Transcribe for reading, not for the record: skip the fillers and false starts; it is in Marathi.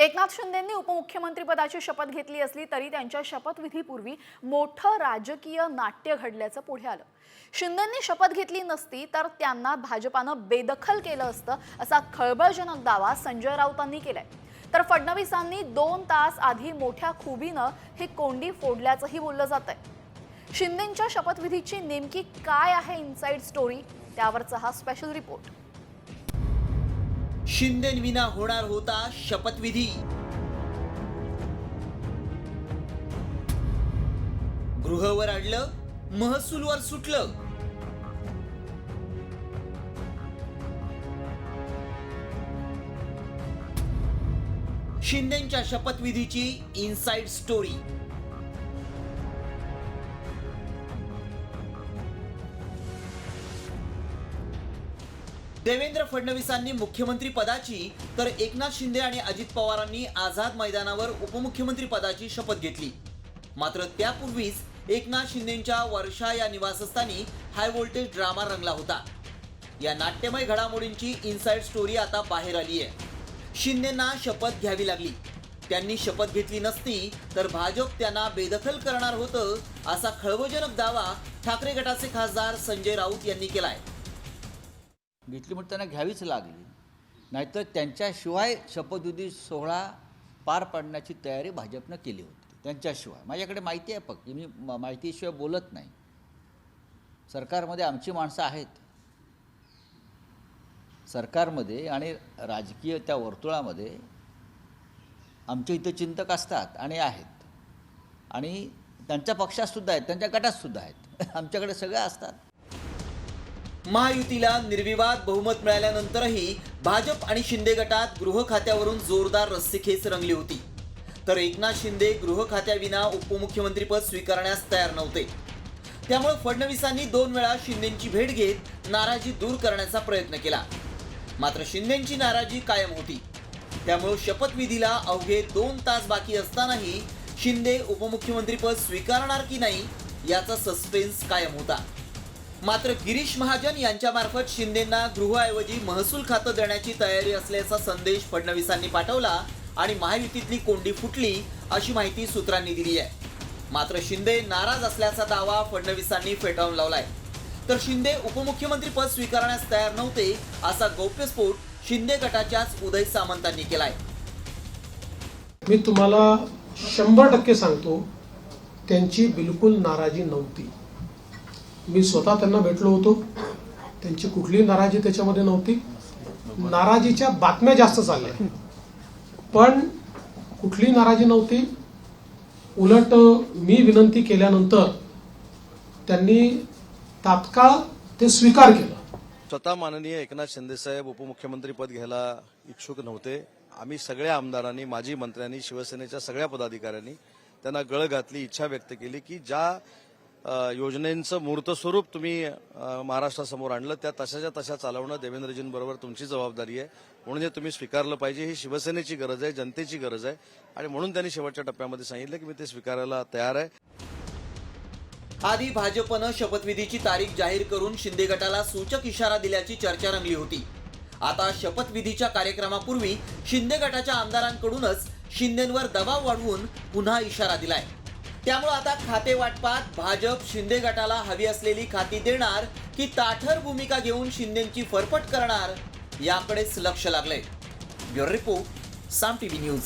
एकनाथ शिंदेंनी उपमुख्यमंत्रीपदाची शपथ घेतली असली तरी त्यांच्या शपथविधीपूर्वी मोठं राजकीय नाट्य घडल्याचं पुढे आलं। शिंदेंनी शपथ घेतली नसती तर त्यांना भाजपानं बेदखल केलं असतं असा खळबळजनक दावा संजय राऊतांनी केलाय। तर फडणवीसांनी 2 तास आधी मोठ्या खुबीनं ही कोंडी फोडल्याचंही बोललं जातंय। शिंदेंच्या शपथविधीची नेमकी काय आहे इनसाइड स्टोरी, त्यावरचा हा स्पेशल रिपोर्ट। शिंदेंविना होणार होता शपथविधी। गृहवर अडलं, महसूलवर सुटलं। शिंदेंच्या शपथविधीची इनसाइड स्टोरी। देवेंद्र फडणवीसांनी मुख्यमंत्री पदाची तर एकनाथ शिंदे आणि अजित पवारांनी आझाद मैदानावर उपमुख्यमंत्री पदाची शपथ घेतली। मात्र त्यापूर्वीच एकनाथ शिंदेंच्या वर्षा या निवासस्थानी हाय व्होल्टेज ड्रामा रंगला होता। या नाट्यमय घडामोडींची इनसाइड स्टोरी आता बाहेर आली आहे। शिंदेंना शपथ घ्यावी लागली। त्यांनी शपथ घेतली नसती तर भाजप त्यांना बेदखल करणार होतं असा खळबळजनक दावा ठाकरे गटाचे खासदार संजय राऊत यांनी केलाय। घेतली म्हणून त्यांना घ्यावीच लागली, नाहीतर त्यांच्याशिवाय शपथविधी सोहळा पार पाडण्याची तयारी भाजपनं केली होती। त्यांच्याशिवाय माझ्याकडे माहिती आहे, फक्त मी माहितीशिवाय बोलत नाही। सरकारमध्ये आमची माणसं आहेत, सरकारमध्ये आणि राजकीय त्या वर्तुळामध्ये आमचे हितचिंतक असतात आणि आहेत, आणि त्यांच्या पक्षातसुद्धा आहेत, त्यांच्या गटातसुद्धा आहेत, आमच्याकडे सगळे असतात। महायुतीला निर्विवाद बहुमत मिळाल्यानंतरही भाजप आणि शिंदे गटात गृह खात्यावरून जोरदार रस्सीखेच रंगली होती। तर एकनाथ शिंदे गृह खात्याविना उपमुख्यमंत्रीपद स्वीकारण्यास तयार नव्हते। त्यामुळे फडणवीसांनी 2 वेळा शिंदेंची भेट घेत नाराजी दूर करण्याचा प्रयत्न केला। मात्र शिंदेंची नाराजी कायम होती। त्यामुळे शपथविधीला अवघे 2 तास बाकी असतानाही शिंदे उपमुख्यमंत्रीपद स्वीकारणार की नाही याचा सस्पेन्स कायम होता। मात्र गिरीश महाजन यांच्यामार्फत शिंदेंना गृहऐवजी महसूल खातं देण्याची तयारी असल्याचा संदेश फडणवीसांनी पाठवला आणि महायुतीतली कोंडी फुटली अशी माहिती सूत्रांनी दिली आहे। मात्र शिंदे नाराज असल्याचा दावा फडणवीसांनी फेटाळून लावलाय। तर शिंदे उपमुख्यमंत्री पद स्वीकारण्यास तयार नव्हते असा गौप्यस्फोट शिंदे गटाच्याच उदय सामंतांनी केलाय। मी तुम्हाला 100% सांगतो, त्यांची बिलकुल नाराजी नव्हती। मी स्वतः त्यांना भेटलो होतो, त्यांची कुठलीही नाराजी त्याच्यामध्ये नव्हती। नाराजीच्या बातम्या जास्त चालल्या, पण कुठली नाराजी नव्हती। उलट मी विनंती केल्यानंतर त्यांनी तात्काळ ते स्वीकार केलं। स्वतः माननीय एकनाथ शिंदे साहेब उपमुख्यमंत्री पद घ्यायला इच्छुक नव्हते। आम्ही सगळ्या आमदारांनी, माजी मंत्र्यांनी, शिवसेनेच्या सगळ्या पदाधिकाऱ्यांनी त्यांना गळ घातली, इच्छा व्यक्त केली की ज्या योजनेचं मूर्त स्वरूप तुम्ही महाराष्ट्रासमोर आणलं त्या तशाच्या तशा चालवणं देवेंद्रजींबरोबर तुमची जबाबदारी आहे, म्हणून हे तुम्ही स्वीकारलं पाहिजे। ही शिवसेनेची गरज आहे, जनतेची गरज आहे, आणि म्हणून त्यांनी शेवटच्या टप्प्यामध्ये सांगितलं की मी ते स्वीकारायला तयार आहे। आधी भाजपनं शपथविधीची तारीख जाहीर करून शिंदे गटाला सूचक इशारा दिल्याची चर्चा रंगली होती। आता शपथविधीच्या कार्यक्रमापूर्वी शिंदे गटाच्या आमदारांकडूनच शिंदेंवर दबाव वाढवून पुन्हा इशारा दिलाय। त्यामुळे आता खाते वाटपात भाजप शिंदे गटाला हवी असलेली खाती देणार की ताठर भूमिका घेऊन शिंदेंची फरफट करणार याकडेच लक्ष लागलंय। ब्युरो रिपोर्ट, साम टीव्ही न्यूज।